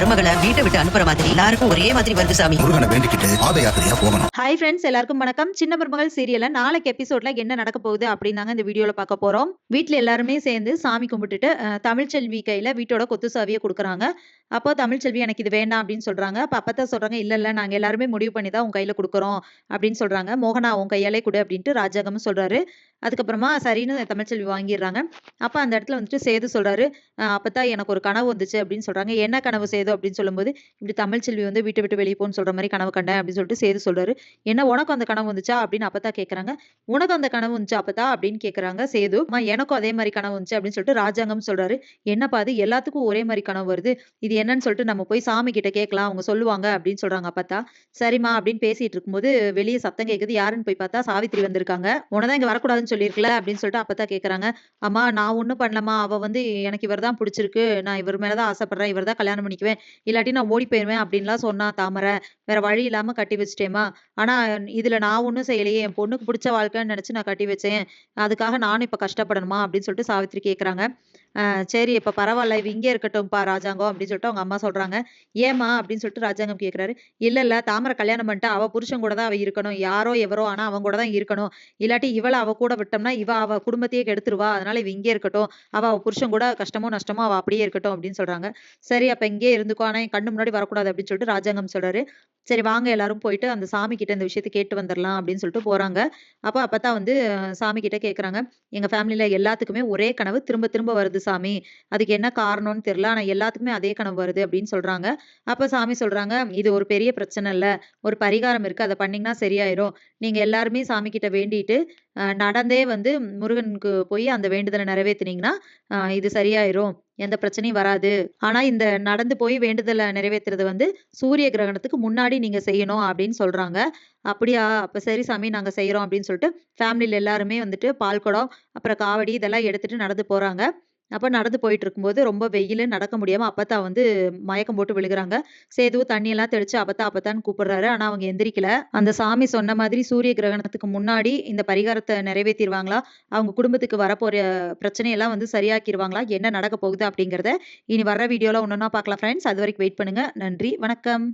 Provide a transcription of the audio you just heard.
மருமகளை வீட்டை விட்டு அனுப்புற மாதிரி எல்லாருக்கும் ஒரே மாதிரி வருது சாமி. முருகனை வேண்டிக்கிட்டு பாத யாத்திரையா போகணும். ஹாய் ஃப்ரெண்ட்ஸ், எல்லாருக்கும் வணக்கம். சின்ன மருமகள் சீரியல்ல நாளைக்கு எபிசோட்ல என்ன நடக்க போகுது அப்படின்னு இந்த வீடியோல பார்க்க போறோம். வீட்டுல எல்லாருமே சேர்ந்து சாமி கும்பிட்டுட்டு தமிழ்ச்செல்வி கையில வீட்டோட கொத்து சாவியை கொடுக்குறாங்க. அப்போ தமிழ்ச்செல்வி எனக்கு இது வேண்டாம் அப்படின்னு சொல்றாங்க. அப்ப அப்பதான் சொல்றாங்க, இல்ல இல்ல நாங்க எல்லாருமே முடிவு பண்ணி தான் உன் கையில கொடுக்குறோம் அப்படின்னு சொல்றாங்க. மோகனா உன் கையாலே கொடு அப்படின்ட்டு ராஜாகம் சொல்றாரு. அதுக்கப்புறமா சரின்னு தமிழ்ச்செல்வி வாங்கிடுறாங்க. அப்ப அந்த இடத்துல வந்துட்டு சேது சொல்றாரு, அப்பதான் எனக்கு ஒரு கனவு வந்துச்சு அப்படின்னு சொல்றாங்க. என்ன கனவு சேது அப்படின்னு சொல்லும்போது, இப்படி தமிழ்ச்செல்வி வந்து வீட்டை விட்டு வெளியே போன்னு சொல்ற மாதிரி கனவு கண்டேன் அப்படின்னு சொல்லிட்டு சேது சொல்றாரு. என்ன உனக்கு அந்த கனவு வந்துச்சா அப்படின்னு அப்பதான் கேக்குறாங்க. உனக்கு அந்த கனவு வந்துச்சா அப்பதா அப்படின்னு கேக்குறாங்க சேது. எனக்கும் அதே மாதிரி கனவு வந்துச்சு அப்படின்னு சொல்லிட்டு ராஜாங்கம் சொல்றாரு. என்னப்பா அது எல்லாத்துக்கும் ஒரே மாதிரி கனவு வருது, இது என்னன்னு சொல்லிட்டு நம்ம போய் சாமி கிட்ட கேட்கலாம், அவங்க சொல்லுவாங்க அப்படின்னு சொல்றாங்க. அப்பத்தா சரிம்மா அப்படின்னு பேசிட்டு இருக்கும்போது வெளியே சத்தம் கேக்குது. யாருன்னு போய் பார்த்தா சாவித்திரி வந்திருக்காங்க. உனதான் இங்க வரக்கூடாதுன்னு சொல்லியிருக்கல அப்படின்னு சொல்லிட்டு அப்பத்தா கேக்குறாங்க. அம்மா நான் ஒண்ணும் பண்ணலமா, அவ வந்து எனக்கு இவர் தான் பிடிச்சிருக்கு, நான் இவர் மேலதான் ஆசைப்படுறேன், இவர் தான் கல்யாணம் பண்ணிக்குவேன், இல்லாட்டி நான் ஓடி போயிருவேன் அப்படின்லாம் சொன்னா தாமரை. வேற வழி இல்லாம கட்டி வச்சுட்டேமா. ஆனா இதுல நான் ஒண்ணும் செய்யலையே, என் பொண்ணுக்கு பிடிச்ச வாழ்க்கைன்னு நினைச்சு நான் கட்டி வச்சேன், அதுக்காக நானும் இப்ப கஷ்டப்படணுமா அப்படின்னு சொல்லிட்டு சாவித்திரி கேக்குறாங்க. சரி இப்ப பரவாயில்ல, இவ இங்கே இருக்கட்டும்பா ராஜாங்கம் அப்படின்னு சொல்லிட்டு அவங்க அம்மா சொல்றாங்க. ஏமா அப்படின்னு சொல்லிட்டு ராஜாங்கம் கேக்குறாரு. இல்ல இல்ல தாமரை கல்யாணம் பண்ணிட்டா அவ புருஷன் கூட தான் அவ இருக்கணும், யாரோ எவரோ ஆனா அவங்க கூட தான் இருக்கணும், இல்லாட்டி இவள அவ கூட விட்டோம்னா இவ அவ குடும்பத்தையே கெடுத்துருவா, அதனால இவ இங்கே இருக்கட்டும், அவ புருஷன் கூட கஷ்டமோ நஷ்டமோ அவ அப்படியே இருக்கட்டும் அப்படின்னு சொல்றாங்க. சரி அப்ப இங்கே இருந்துக்கோ, ஆனா என் கண்ணு முன்னாடி வரக்கூடாது அப்படின்னு சொல்லிட்டு ராஜாங்கம் சொல்றாரு. சரி வாங்க எல்லாரும் போயிட்டு அந்த சாமி கிட்ட இந்த விஷயத்தை கேட்டு வந்துடலாம் அப்படின்னு சொல்லிட்டு போறாங்க. அப்பதான் வந்து சாமி கிட்ட கேக்குறாங்க. எங்க ஃபேமிலில எல்லாத்துக்குமே ஒரே கனவு திரும்ப திரும்ப வருது சாமி, அதுக்கு என்ன காரணம்னு தெரியல, ஆனா எல்லாத்துக்குமே அதே கனவு வருது அப்படின்னு சொல்றாங்க. அப்ப சாமி சொல்றாங்க, இது ஒரு பெரிய பிரச்சனை இல்ல, ஒரு பரிகாரம் இருக்கு, அதை பண்ணீங்கன்னா சரியாயிரும். நீங்க எல்லாருமே சாமி கிட்ட வேண்டிட்டு நடந்தே வந்து முருகனுக்கு போய் அந்த வேண்டுதலை நிறைவேத்துனீங்கன்னா இது சரியாயிரும், எந்த பிரச்சனையும் வராது. ஆனா இந்த நடந்து போய் வேண்டுதலை நிறைவேத்துறது வந்து சூரிய கிரகணத்துக்கு முன்னாடி நீங்க செய்யணும் அப்படின்னு சொல்றாங்க. அப்படியா, அப்ப சரி சாமி நாங்க செய்யறோம் அப்படின்னு சொல்லிட்டு ஃபேமிலில எல்லாருமே வந்துட்டு பால் குடம் அப்புறம் காவடி இதெல்லாம் எடுத்துட்டு நடந்து போறாங்க. அப்ப நடந்து போயிட்டு இருக்கும்போது ரொம்ப வெயிலு, நடக்க முடியாம அப்பத்தா வந்து மயக்கம் போட்டு விழுகுறாங்க. சேது தண்ணி எல்லாம் தெளிச்சு அப்பத்தா அப்பத்தான்னு கூப்பிடுறாரு. ஆனா அவங்க எந்திரிக்கல. அந்த சாமி சொன்ன மாதிரி சூரிய கிரகணத்துக்கு முன்னாடி இந்த பரிகாரத்தை நிறைவேற்றிடுவாங்களா, அவங்க குடும்பத்துக்கு வரப்போற பிரச்சனையெல்லாம் வந்து சரியாக்கிடுவாங்களா, என்ன நடக்க போகுது அப்படிங்கறத இனி வர்ற வீடியோல ஒன்னொன்னா பார்க்கலாம் ஃப்ரெண்ட்ஸ். அது வரைக்கும் வெயிட் பண்ணுங்க. நன்றி, வணக்கம்.